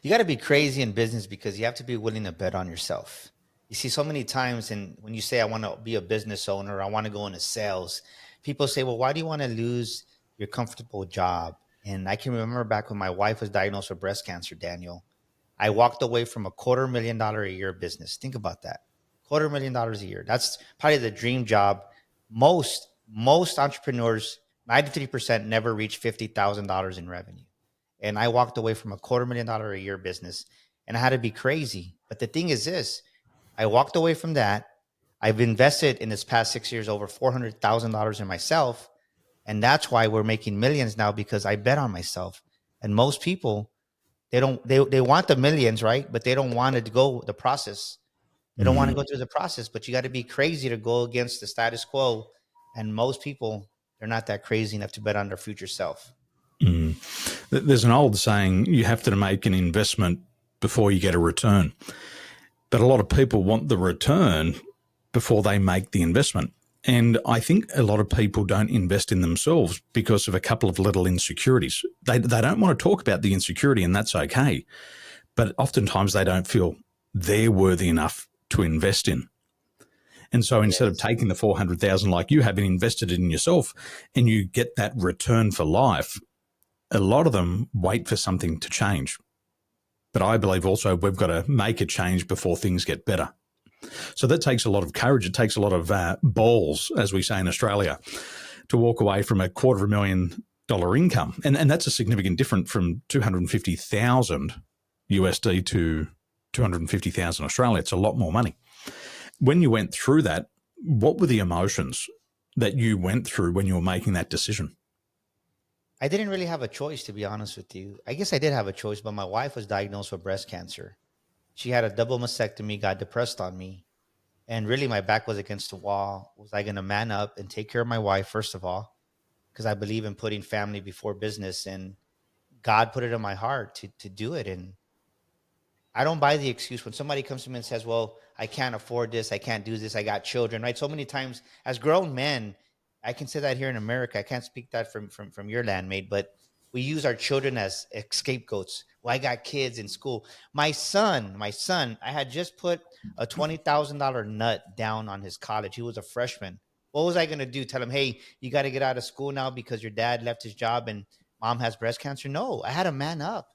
You got to be crazy in business because you have to be willing to bet on yourself. You see, so many times, and when you say, I want to be a business owner, I want to go into sales, people say, well, why do you want to lose your comfortable job? And I can remember back when my wife was diagnosed with breast cancer, Daniel, I walked away from $250,000 a year business. Think about that. $250,000 a year. That's probably the dream job. Most entrepreneurs, 93% never reach $50,000 in revenue. And I walked away from $250,000 a year business and I had to be crazy. But the thing is this, I walked away from that. I've invested in this past 6 years over $400,000 in myself. And that's why we're making millions now because I bet on myself. And most people, they want the millions, right? But they don't want to go the process. They don't want to Mm. go through the process, but you got to be crazy to go against the status quo. And most people, they're not that crazy enough to bet on their future self. Mm. There's an old saying, you have to make an investment before you get a return. But a lot of people want the return before they make the investment. And I think a lot of people don't invest in themselves because of a couple of little insecurities. They don't want to talk about the insecurity, and that's okay. But oftentimes they don't feel they're worthy enough to invest in. And so instead of Yes. taking the 400,000 like you have and invested it in yourself and you get that return for life, a lot of them wait for something to change. But I believe also we've got to make a change before things get better. So that takes a lot of courage. It takes a lot of balls, as we say in Australia, to walk away from $250,000 income. And that's a significant difference from 250,000 USD to 250,000 Australia. It's a lot more money. When you went through that, what were the emotions that you went through when you were making that decision? I didn't really have a choice, to be honest with you. I guess I did have a choice, but my wife was diagnosed with breast cancer. She had a double mastectomy, got depressed on me. And really, my back was against the wall. Was I going to man up and take care of my wife, first of all? Because I believe in putting family before business. And God put it in my heart to do it. And I don't buy the excuse when somebody comes to me and says, well, I can't afford this. I can't do this. I got children, right? So many times as grown men, I can say that here in America. I can't speak that from your land, mate, but we use our children as scapegoats. Well, I got kids in school. My son, I had just put a $20,000 nut down on his college. He was a freshman. What was I going to do? Tell him, hey, you got to get out of school now because your dad left his job and mom has breast cancer? No, I had to man up.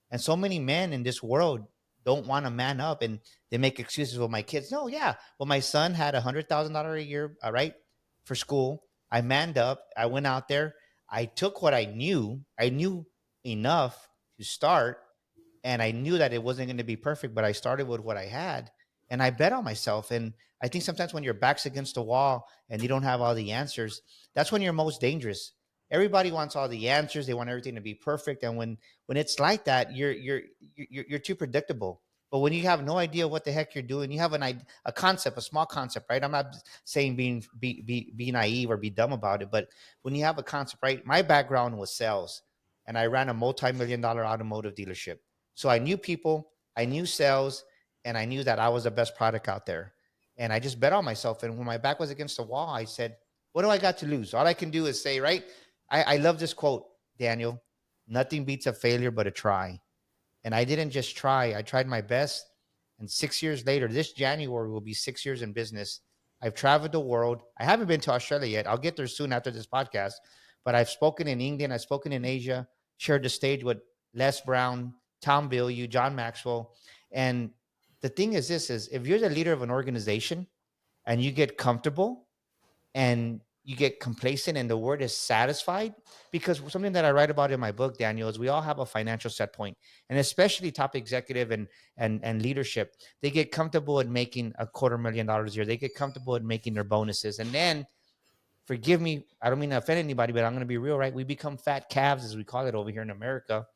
And so many men in this world don't want to man up and they make excuses with my kids. No, yeah. Well, my son had $100,000 a year, right, for school. I manned up. I went out there. I took what I knew. I knew enough to start, and I knew that it wasn't going to be perfect, but I started with what I had, and I bet on myself. And I think sometimes when your back's against the wall and you don't have all the answers, that's when you're most dangerous. Everybody wants all the answers. They want everything to be perfect, and when it's like that, you're too predictable. But when you have no idea what the heck you're doing, you have a concept, a small concept, right? I'm not saying be naive or be dumb about it, but when you have a concept, right? My background was sales, and I ran a multi-million-dollar automotive dealership. So I knew people, I knew sales, and I knew that I was the best product out there. And I just bet on myself. And when my back was against the wall, I said, what do I got to lose? All I can do is say, right? I love this quote, Daniel. Nothing beats a failure but a try. And I didn't just try, I tried my best. And 6 years later, this January will be 6 years in business. I've traveled the world. I haven't been to Australia yet. I'll get there soon after this podcast. But I've spoken in England, I've spoken in Asia, shared the stage with Les Brown, Tom Bilyeu, John Maxwell. And the thing is this is if you're the leader of an organization and you get comfortable and you get complacent and the word is satisfied, because something that I write about in my book, Daniel, is we all have a financial set point, and especially top executive and leadership, they get comfortable at making $250,000 a year. They get comfortable at making their bonuses, and then, forgive me, I don't mean to offend anybody, but I'm going to be real, right? We become fat calves, as we call it over here in America.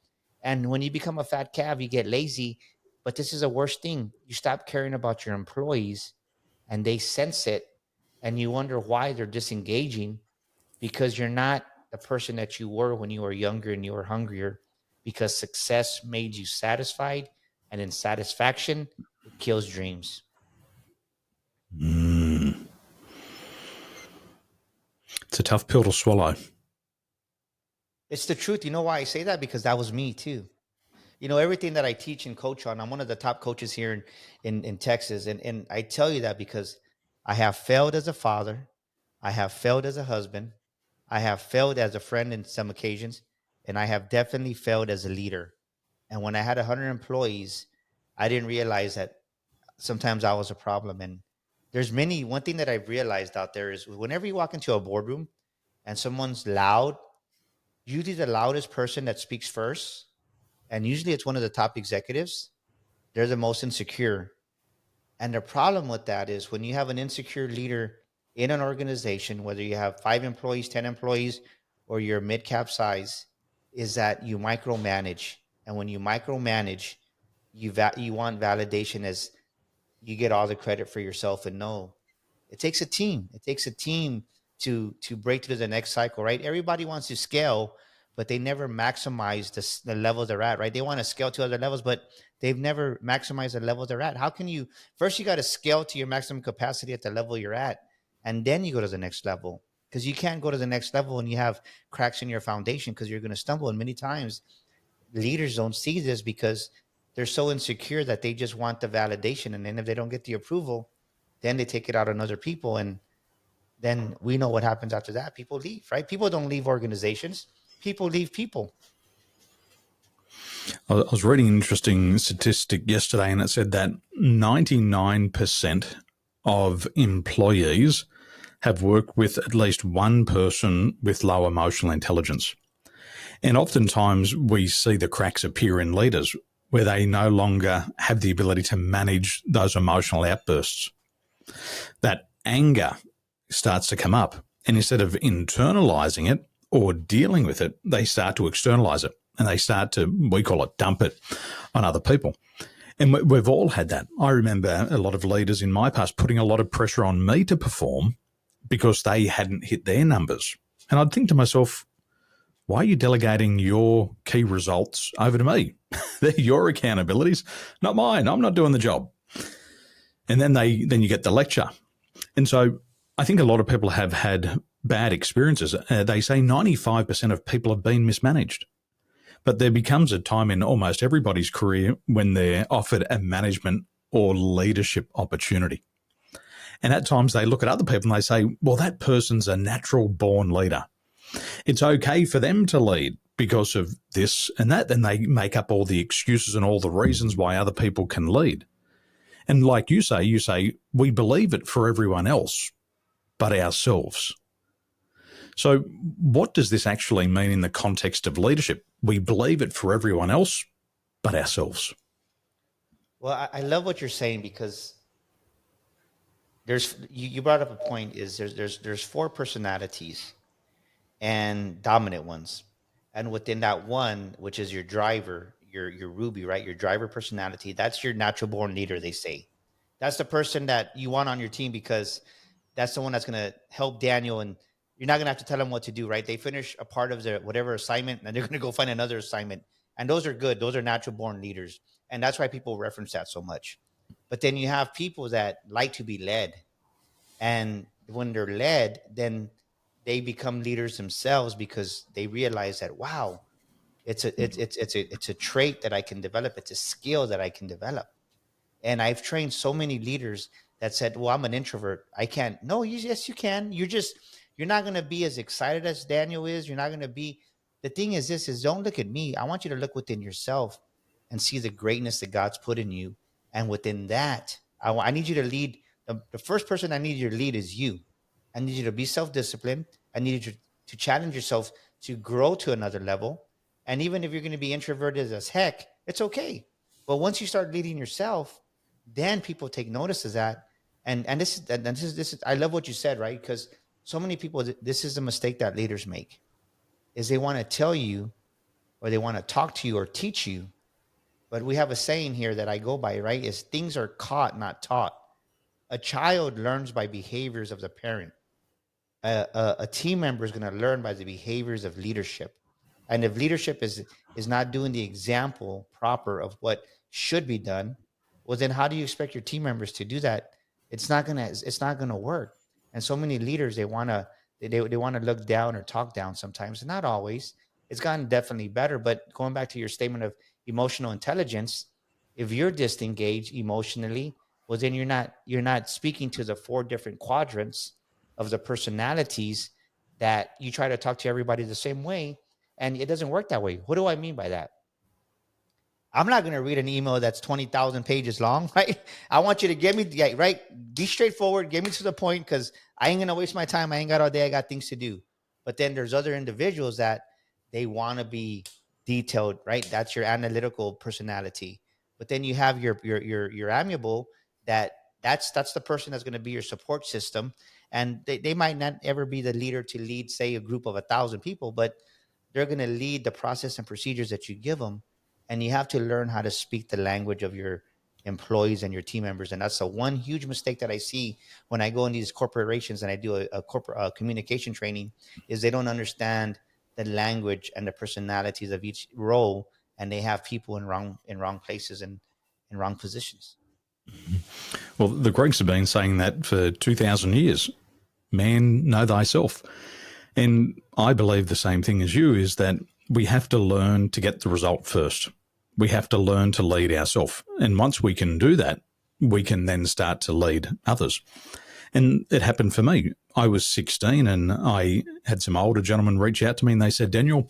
And when you become a fat calf, you get lazy. But this is a worse thing. You stop caring about your employees and they sense it, and you wonder why they're disengaging, because you're not the person that you were when you were younger and you were hungrier, because success made you satisfied, and in satisfaction it kills dreams. Mm. It's a tough pill to swallow. It's the truth. You know why I say that? Because that was me too. everything that I teach and coach on, I'm one of the top coaches here in Texas. And I tell you that because I have failed as a father, I have failed as a husband, I have failed as a friend in some occasions, and I have definitely failed as a leader. And when I had 100 employees, I didn't realize that sometimes I was a problem. And one thing that I've realized out there is whenever you walk into a boardroom and someone's loud, usually the loudest person that speaks first, and usually it's one of the top executives, they're the most insecure. And the problem with that is when you have an insecure leader in an organization, whether you have 5 employees, 10 employees, or you're mid cap size, is that you micromanage. And when you micromanage, you want validation as you get all the credit for yourself. And no, it takes a team. It takes a team to break to the next cycle, right? Everybody wants to scale, but they never maximize the level they're at, right? They want to scale to other levels, but they've never maximized the level they're at. How can you first you got to scale to your maximum capacity at the level you're at, and then you go to the next level. Because you can't go to the next level and you have cracks in your foundation because you're going to stumble. And many times leaders don't see this because they're so insecure that they just want the validation. And then if they don't get the approval, then they take it out on other people. And then we know what happens after that. People leave, right? People don't leave organizations. People leave people. I was reading an interesting statistic yesterday, and it said that 99% of employees have worked with at least one person with low emotional intelligence. And oftentimes we see the cracks appear in leaders where they no longer have the ability to manage those emotional outbursts. That anger starts to come up. And instead of internalizing it or dealing with it, they start to externalize it and they start to, we call it, dump it on other people. And we've all had that. I remember a lot of leaders in my past putting a lot of pressure on me to perform because they hadn't hit their numbers. And I'd think to myself, why are you delegating your key results over to me? They're your accountabilities, not mine. I'm not doing the job. And then you get the lecture. And so I think a lot of people have had bad experiences. They say 95% of people have been mismanaged. But there becomes a time in almost everybody's career when they're offered a management or leadership opportunity. And at times they look at other people and they say, well, that person's a natural born leader. It's okay for them to lead because of this and that. Then they make up all the excuses and all the reasons why other people can lead. And like you say, we believe it for everyone else, but ourselves. So what does this actually mean in the context of leadership? We believe it for everyone else, but ourselves. Well, I love what you're saying because you brought up a point is there's 4 personalities and dominant ones. And within that one, which is your driver, your Ruby, right? Your driver personality, that's your natural born leader, they say. That's the person that you want on your team because that's the one that's going to help Daniel, and you're not going to have to tell them what to do, right? They finish a part of their whatever assignment and they're going to go find another assignment. And those are good. Those are natural born leaders. And that's why people reference that so much. But then you have people that like to be led. And when they're led, then they become leaders themselves because they realize that, wow, it's a trait that I can develop. It's a skill that I can develop. And I've trained so many leaders that said, well, I'm an introvert. I can't. No, yes, you can. You're not going to be as excited as Daniel is. You're not going to be. The thing is, this is don't look at me. I want you to look within yourself and see the greatness that God's put in you. And within that, I need you to lead. The first person I need you to lead is you. I need you to be self-disciplined. I need you to challenge yourself to grow to another level. And even if you're going to be introverted as heck, it's okay. But once you start leading yourself, then people take notice of that. And this is I love what you said, right? Because so many people, this is a mistake that leaders make, is they want to tell you or they want to talk to you or teach you. But we have a saying here that I go by, right? Is things are caught, not taught. A child learns by behaviors of the parent. A team member is going to learn by the behaviors of leadership. And if leadership is not doing the example proper of what should be done, well, then how do you expect your team members to do that? It's not gonna work. And so many leaders they want to look down or talk down sometimes, not always. It's gotten definitely better. But going back to your statement of emotional intelligence, if you're disengaged emotionally, well, then you're not speaking to the four different quadrants of the personalities that you try to talk to everybody the same way, and it doesn't work that way. What do I mean by that? I'm not going to read an email that's 20,000 pages long, right? I want you to get me, yeah, right? Be straightforward, get me to the point, because I ain't going to waste my time. I ain't got all day. I got things to do. But then there's other individuals that they want to be detailed, right? That's your analytical personality. But then you have your amiable, that's the person that's going to be your support system. And they might not ever be the leader to lead, say, a group of 1,000 people, but they're going to lead the process and procedures that you give them, and you have to learn how to speak the language of your employees and your team members. And that's the one huge mistake that I see when I go in these corporations and I do a corporate communication training, is they don't understand the language and the personalities of each role, and they have people in wrong places and in wrong positions. Well, the Greeks have been saying that for 2,000 years. Man, know thyself. And I believe the same thing as you, is that we have to learn to get the result first. We have to learn to lead ourselves. And once we can do that, we can then start to lead others. And it happened for me. I was 16 and I had some older gentlemen reach out to me and they said, Daniel,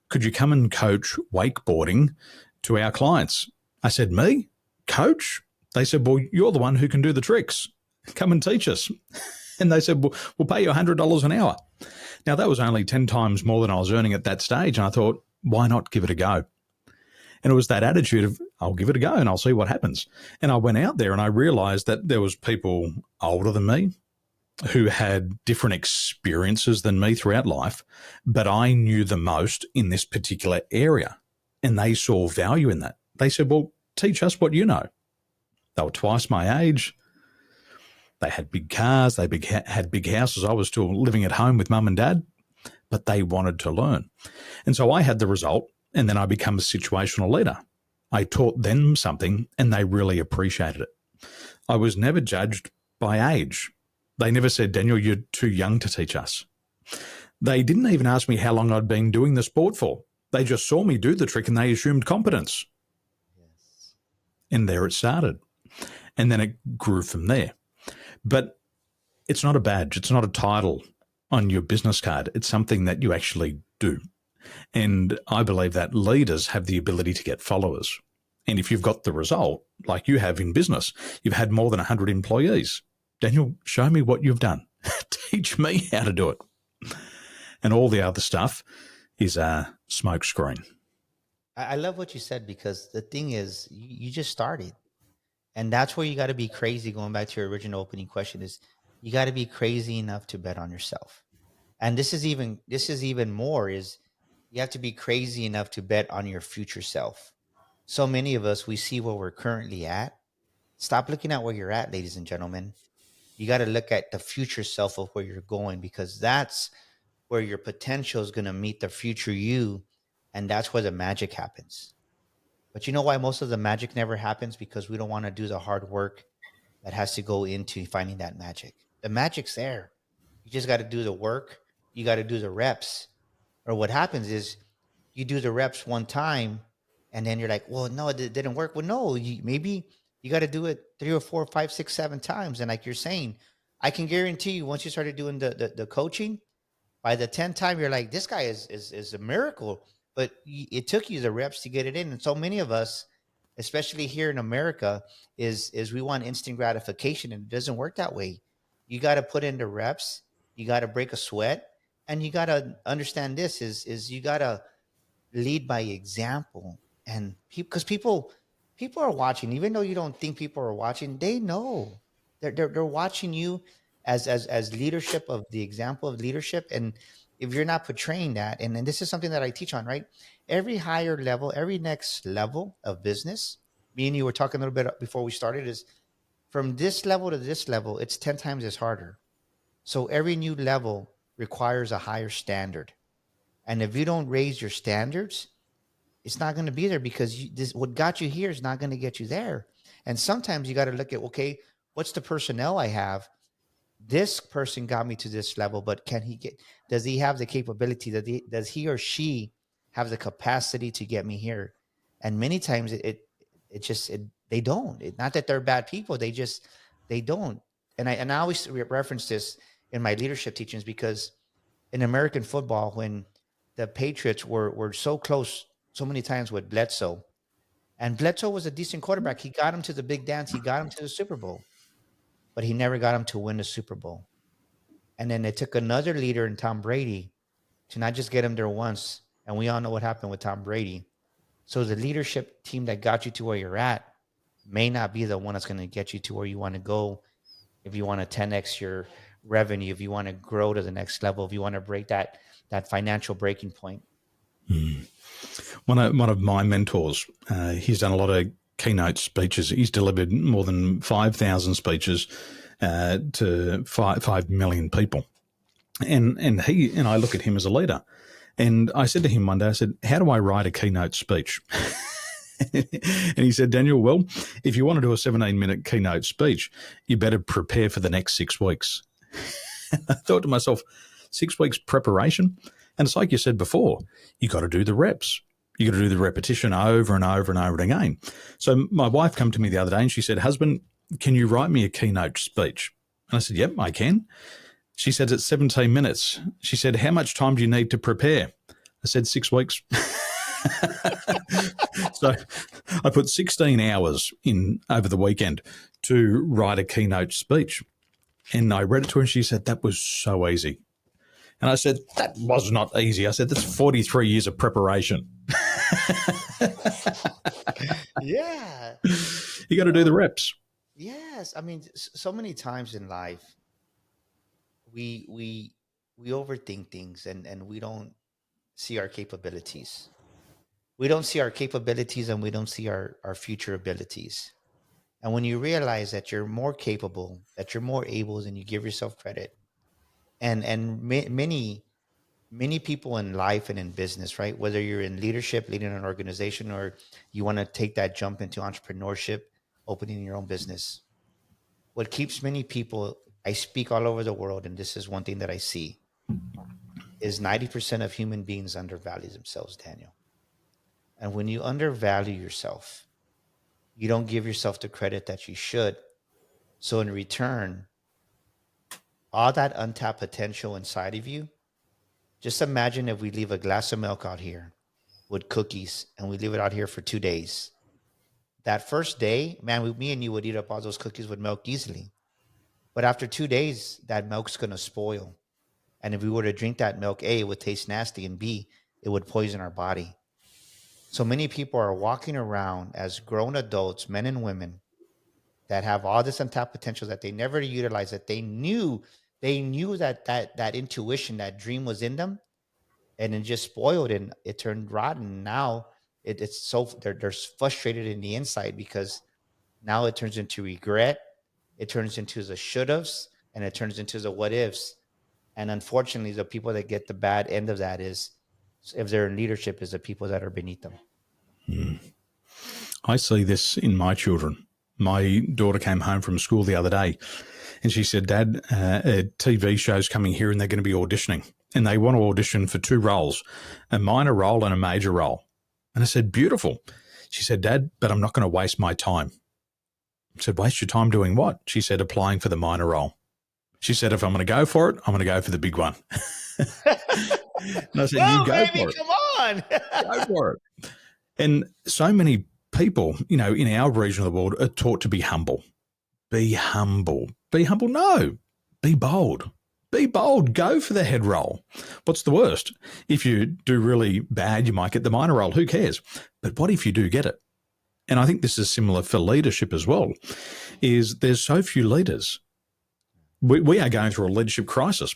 could you come and coach wakeboarding to our clients? I said, me? Coach? They said, well, you're the one who can do the tricks. Come and teach us. And they said, well, we'll pay you $100 an hour. Now, that was only 10 times more than I was earning at that stage. And I thought, why not give it a go? And it was that attitude of, I'll give it a go and I'll see what happens. And I went out there and I realized that there was people older than me who had different experiences than me throughout life, but I knew the most in this particular area. And they saw value in that. They said, well, teach us what you know. They were twice my age. They had big cars. They had big houses. I was still living at home with mum and dad, but they wanted to learn. And so I had the result, and then I became a situational leader. I taught them something, and they really appreciated it. I was never judged by age. They never said, Daniel, you're too young to teach us. They didn't even ask me how long I'd been doing the sport for. They just saw me do the trick and they assumed competence. Yes. And there it started. And then it grew from there. But it's not a badge. It's not a title on your business card. It's something that you actually do. And I believe that leaders have the ability to get followers. And if you've got the result, like you have in business, you've had more than 100 employees. Daniel, show me what you've done. Teach me how to do it. And all the other stuff is a smoke screen. I love what you said, because the thing is, you just started. And that's where you got to be crazy. Going back to your original opening question, is you got to be crazy enough to bet on yourself. And this is even more, is you have to be crazy enough to bet on your future self. So many of us, we see where we're currently at. Stop looking at where you're at, ladies and gentlemen. You got to look at the future self of where you're going, because that's where your potential is going to meet the future you. And that's where the magic happens. But you know why most of the magic never happens? Because we don't want to do the hard work that has to go into finding that magic. The magic's there. You just got to do the work. You got to do the reps. Or what happens is you do the reps one time and then you're like, well, no, it didn't work. Well, no, maybe you got to do it 3 or 4, 5, 6, 7 times. And like you're saying, I can guarantee you, once you started doing the coaching, by the 10th time, you're like, this guy is a miracle. But it took you the reps to get it in. And so many of us, especially here in America, is we want instant gratification, and it doesn't work that way. You got to put in the reps, you got to break a sweat, and you got to understand this is you got to lead by example. And because people are watching, even though you don't think people are watching, they know. They're watching you as leadership, of the example of leadership. And if you're not portraying that, and this is something that I teach on, right? Every higher level, every next level of business, me and you were talking a little bit before we started, is from this level to this level, it's 10 times as harder. So every new level requires a higher standard. And if you don't raise your standards, it's not going to be there, because this, what got you here is not going to get you there. And sometimes you got to look at, okay, what's the personnel I have? This person got me to this level, but does he have the capability? Does he or she have the capacity to get me here? And many times they don't. Not that they're bad people. They don't. And I always reference this in my leadership teachings, because in American football, when the Patriots were so close so many times with Bledsoe, and Bledsoe was a decent quarterback. He got him to the big dance. He got him to the Super Bowl, but he never got him to win the Super Bowl. And then it took another leader in Tom Brady to not just get him there once. And we all know what happened with Tom Brady. So the leadership team that got you to where you're at may not be the one that's going to get you to where you want to go. If you want to 10x your revenue, if you want to grow to the next level, if you want to break that financial breaking point. One of my mentors, he's done a lot of keynote speeches. He's delivered more than 5,000 speeches to 5 million people. And I look at him as a leader. And I said to him one day, I said, how do I write a keynote speech? And he said, Daniel, well, if you want to do a 17-minute keynote speech, you better prepare for the next 6 weeks. I thought to myself, 6 weeks preparation? And it's like you said before, you got to do the reps. You got to do the repetition over and over and over again. So my wife came to me the other day and she said, husband, can you write me a keynote speech? And I said, yep, I can. She said, it's 17 minutes. She said, how much time do you need to prepare? I said, 6 weeks. So I put 16 hours in over the weekend to write a keynote speech. And I read it to her and she said, that was so easy. And I said, that was not easy. I said, that's 43 years of preparation. Yeah. You got to do the reps. Yes. I mean, so many times in life, we overthink things, and we don't see our capabilities. We don't see our capabilities, and we don't see our future abilities. And when you realize that you're more capable, that you're more able than you give yourself credit, and many people in life and in business, right? Whether you're in leadership, leading an organization, or you want to take that jump into entrepreneurship, opening your own business, what keeps many people, I speak all over the world, and this is one thing that I see, is 90% of human beings undervalue themselves, Daniel. And when you undervalue yourself, you don't give yourself the credit that you should. So in return, all that untapped potential inside of you, just imagine if we leave a glass of milk out here with cookies and we leave it out here for 2 days. That first day, man, me and you would eat up all those cookies with milk easily. But after 2 days, that milk's going to spoil. And if we were to drink that milk, A, it would taste nasty, and B, it would poison our body. So many people are walking around as grown adults, men and women, that have all this untapped potential that they never utilized, that they knew that intuition, that dream was in them, and it just spoiled and it turned rotten. Now it's so they're frustrated in the inside, because now it turns into regret, it turns into the should haves, and it turns into the what ifs. And unfortunately, the people that get the bad end of that is, if they're in leadership, is the people that are beneath them. I see this in my children. My daughter came home from school the other day and she said, Dad, a TV show's coming here and they're going to be auditioning. And they want to audition for 2 roles, a minor role and a major role. And I said, beautiful. She said, Dad, but I'm not going to waste my time. I said, waste your time doing what? She said, applying for the minor role. She said, if I'm going to go for it, I'm going to go for the big one. And I said, Whoa, you go baby, for it. come on. Go for it. And so many people, in our region of the world are taught to be humble. Be humble. Be humble? No. Be bold. Be bold. Go for the head role. What's the worst? If you do really bad, you might get the minor role. Who cares? But what if you do get it? And I think this is similar for leadership as well, is there's so few leaders. We are going through a leadership crisis.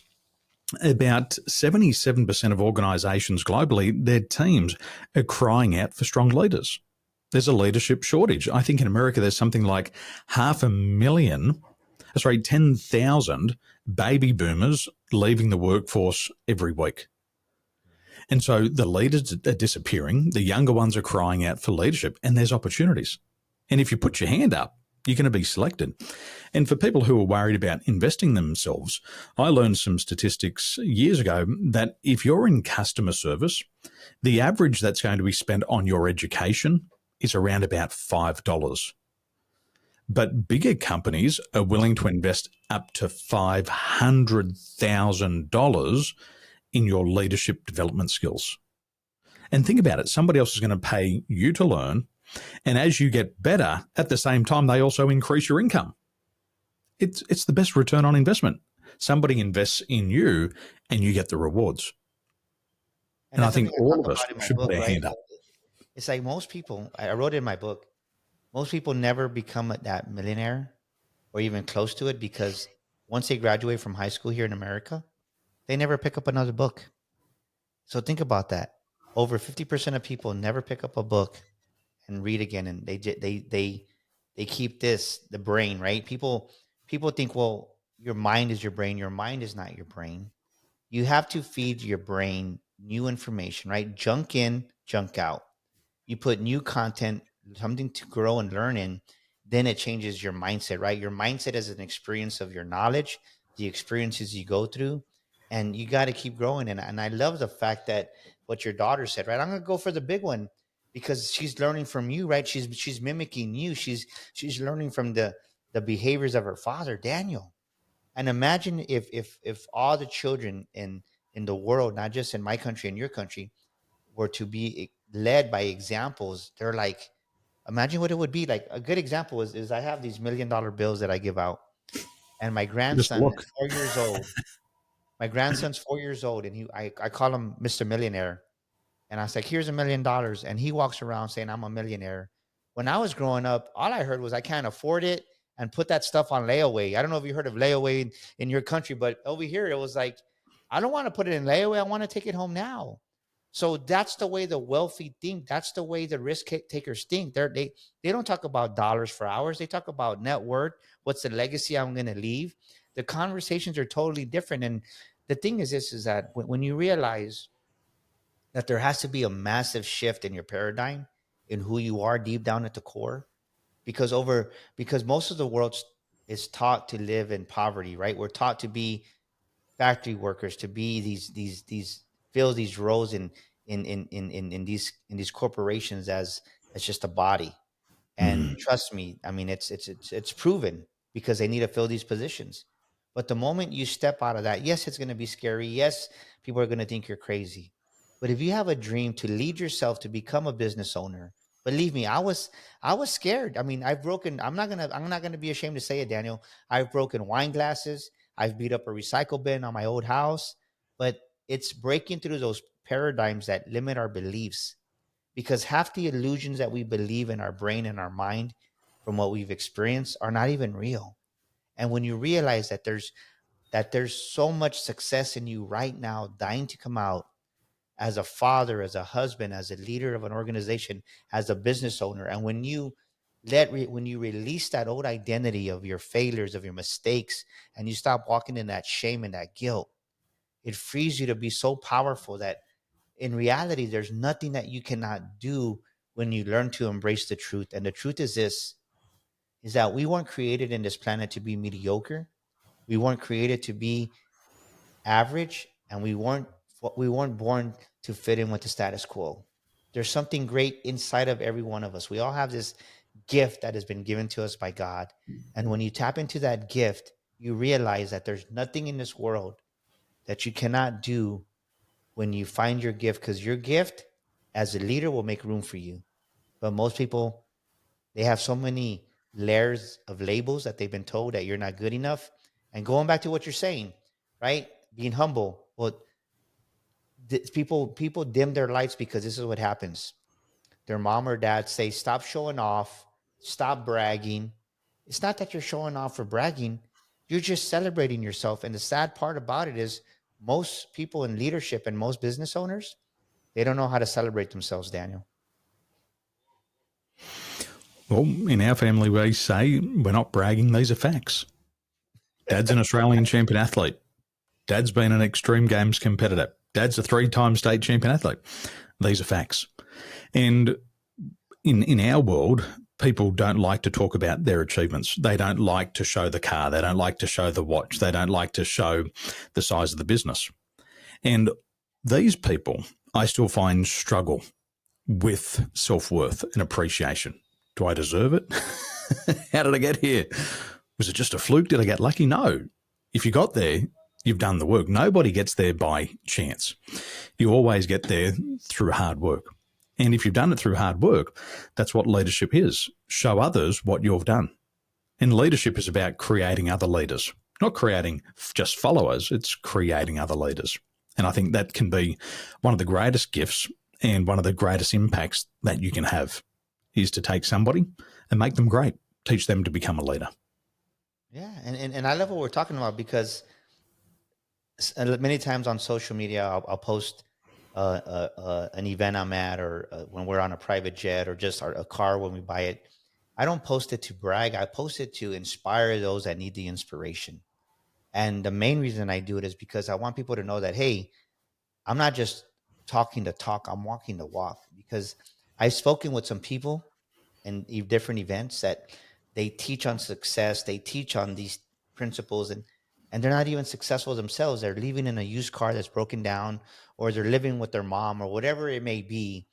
About 77% of organizations globally, their teams are crying out for strong leaders. There's a leadership shortage. I think in America, there's something like 10,000 baby boomers leaving the workforce every week. And so the leaders are disappearing. The younger ones are crying out for leadership, and there's opportunities. And if you put your hand up, you're going to be selected. And for people who are worried about investing themselves, I learned some statistics years ago that if you're in customer service, the average that's going to be spent on your education is around about $5. But bigger companies are willing to invest up to $500,000 in your leadership development skills. And think about it. Somebody else is going to pay you to learn. And as you get better, at the same time, they also increase your income. It's the best return on investment. Somebody invests in you and you get the rewards. And And I that's think something I all talk of us about in my should put book, our right? hand up. It's like most people, I wrote it in my book, most people never become that millionaire or even close to it because once they graduate from high school here in America, they never pick up another book. So think about that. Over 50% of people never pick up a book and read again, and they keep the brain, right? People think, well, your mind is your brain. Your mind is not your brain. You have to feed your brain new information, right? Junk in, junk out. You put new content, something to grow and learn in, then it changes your mindset, right? Your mindset is an experience of your knowledge, the experiences you go through, and you got to keep growing. And I love the fact that what your daughter said, right? I'm gonna go for the big one because she's learning from you, right? She's mimicking you. She's learning from the behaviors of her father, Daniel. And imagine if all the children in the world, not just in my country and your country, were to be led by examples. They're like, imagine what it would be like. A good example is I have these $1 million bills that I give out, and my Just grandson look. is 4 years old. My grandson's 4 years old, and I call him Mr. Millionaire. And I was like, here's $1 million. And he walks around saying, I'm a millionaire. When I was growing up, all I heard was I can't afford it and put that stuff on layaway. I don't know if you heard of layaway in your country, but over here it was like, I don't want to put it in layaway. I want to take it home now. So that's the way the wealthy think. That's the way the risk takers think. They don't talk about dollars for hours. They talk about net worth. What's the legacy I'm going to leave? The conversations are totally different. And the thing is this, is that when you realize that there has to be a massive shift in your paradigm in who you are deep down at the core, because most of the world is taught to live in poverty, right? We're taught to be factory workers, to be these fill these roles in these corporations as just a body. And Mm. trust me, I mean, it's proven because they need to fill these positions. But the moment you step out of that, yes, it's going to be scary. Yes, people are going to think you're crazy. But if you have a dream to lead yourself to become a business owner, believe me, I was scared. I mean, I'm not gonna be ashamed to say it, Daniel. I've broken wine glasses. I've beat up a recycle bin on my old house. But it's breaking through those paradigms that limit our beliefs, because half the illusions that we believe in our brain and our mind from what we've experienced are not even real. And when you realize that there's so much success in you right now dying to come out, as a father, as a husband, as a leader of an organization, as a business owner, and when you release that old identity of your failures, of your mistakes, and you stop walking in that shame and that guilt, it frees you to be so powerful that in reality, there's nothing that you cannot do when you learn to embrace the truth. And the truth is this, is that we weren't created in this planet to be mediocre. We weren't created to be average, and we weren't born to fit in with the status quo. There's something great inside of every one of us. We all have this gift that has been given to us by God. And when you tap into that gift, you realize that there's nothing in this world that you cannot do when you find your gift, because your gift as a leader will make room for you. But most people, they have so many layers of labels that they've been told that you're not good enough. And going back to what you're saying, right? Being humble. Well, people dim their lights because this is what happens. Their mom or dad say, "Stop showing off, stop bragging." It's not that you're showing off or bragging. You're just celebrating yourself. And the sad part about it is most people in leadership and most business owners, they don't know how to celebrate themselves, Daniel. Well, in our family, we say we're not bragging, these are facts. Dad's an Australian champion athlete. Dad's been an extreme games competitor. Dad's a 3-time state champion athlete. These are facts. And in our world, people don't like to talk about their achievements. They don't like to show the car. They don't like to show the watch. They don't like to show the size of the business. And these people, I still find, struggle with self-worth and appreciation. Do I deserve it? How did I get here? Was it just a fluke? Did I get lucky? No. If you got there, you've done the work. Nobody gets there by chance. You always get there through hard work. And if you've done it through hard work, that's what leadership is. Show others what you've done. And leadership is about creating other leaders, not creating just followers. It's creating other leaders. And I think that can be one of the greatest gifts and one of the greatest impacts that you can have is to take somebody and make them great, teach them to become a leader. Yeah, and I love what we're talking about because many times on social media, I'll post an event I'm at, or when we're on a private jet, or just a car when we buy it. I don't post it to brag. I post it to inspire those that need the inspiration. And the main reason I do it is because I want people to know that, hey, I'm not just talking to talk, I'm walking the walk. Because I've spoken with some people in different events that they teach on success, they teach on these principles, and they're not even successful themselves. They're living in a used car that's broken down, or they're living with their mom, or whatever it may be.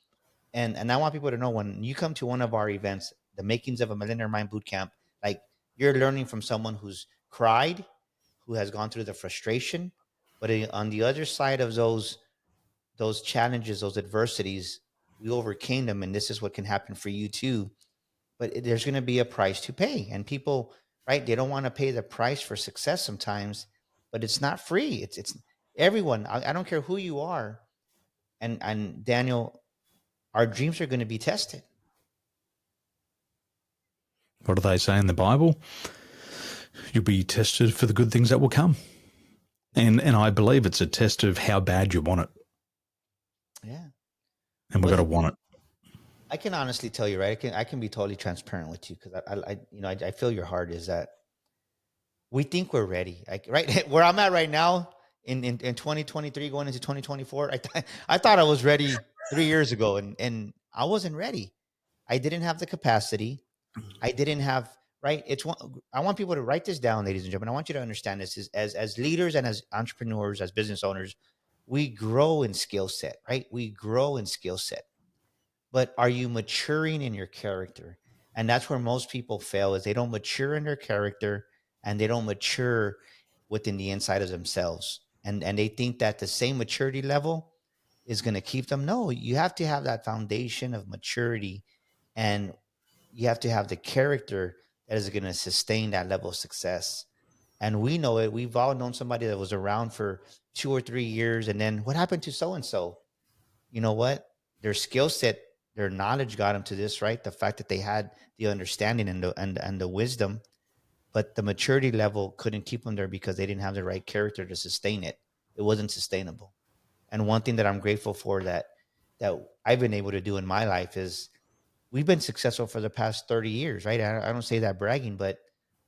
And I want people to know, when you come to one of our events, the makings of a millionaire mind boot camp, like, you're learning from someone who's cried, who has gone through the frustration, but on the other side of those challenges, those adversities, we overcame them, and this is what can happen for you too. But there's going to be a price to pay, and people, right, they don't want to pay the price for success sometimes, but it's not free. It's everyone. I don't care who you are, and Daniel, our dreams are going to be tested. What do they say in the Bible? You'll be tested for the good things that will come. And I believe it's a test of how bad you want it. Yeah. And we've got to want it. I can honestly tell you, right? I can be totally transparent with you, because I feel your heart is that we think we're ready. Like, right where I'm at right now in 2023 going into 2024, I thought I was ready 3 years ago, and I wasn't ready. I didn't have the capacity. I didn't have, right. I want people to write this down, ladies and gentlemen. I want you to understand this is, as leaders and as entrepreneurs, as business owners, we grow in skill set, right? We grow in skill set, but are you maturing in your character? And that's where most people fail, is they don't mature in their character, and they don't mature within the inside of themselves, and they think that the same maturity level is going to keep them. No, you have to have that foundation of maturity, and you have to have the character that is going to sustain that level of success. And we know it. We've all known somebody that was around for 2 or 3 years, and then what happened to so and so? You know what? Their skill set, their knowledge got them to this, right? The fact that they had the understanding and the wisdom, but the maturity level couldn't keep them there because they didn't have the right character to sustain it. It wasn't sustainable. And one thing that I'm grateful for, that I've been able to do in my life, is we've been successful for the past 30 years, right? I don't say that bragging, but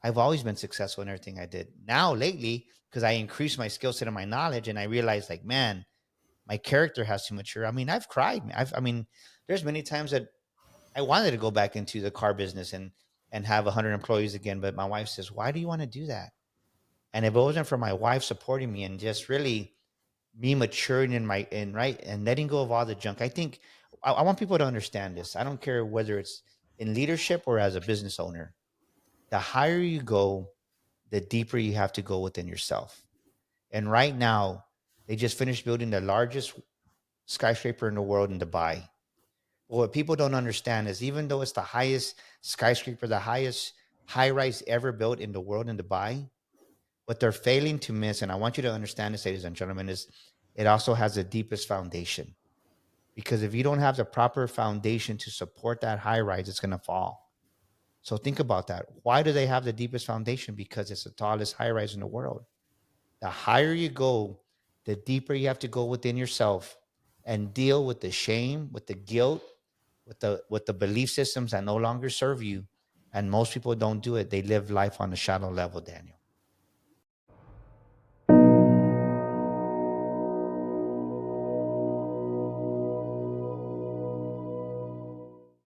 I've always been successful in everything I did. Now, lately, because I increased my skill set and my knowledge, and I realized, like, man, my character has to mature. I mean, I've cried. I mean, there's many times that I wanted to go back into the car business and have 100 employees again, but my wife says, "Why do you want to do that?" And if it wasn't for my wife supporting me and just really me maturing in right and letting go of all the junk, I think I want people to understand this. I don't care whether it's in leadership or as a business owner. The higher you go, the deeper you have to go within yourself. And right now, they just finished building the largest skyscraper in the world in Dubai. But what people don't understand is, even though it's the highest skyscraper, the highest high rise ever built in the world in Dubai, what they're failing to miss, and I want you to understand this, ladies and gentlemen, is it also has the deepest foundation. Because if you don't have the proper foundation to support that high rise, it's going to fall. So think about that. Why do they have the deepest foundation? Because it's the tallest high rise in the world. The higher you go, the deeper you have to go within yourself and deal with the shame, with the guilt, with the belief systems that no longer serve you. And most people don't do it. They live life on a shallow level, Daniel.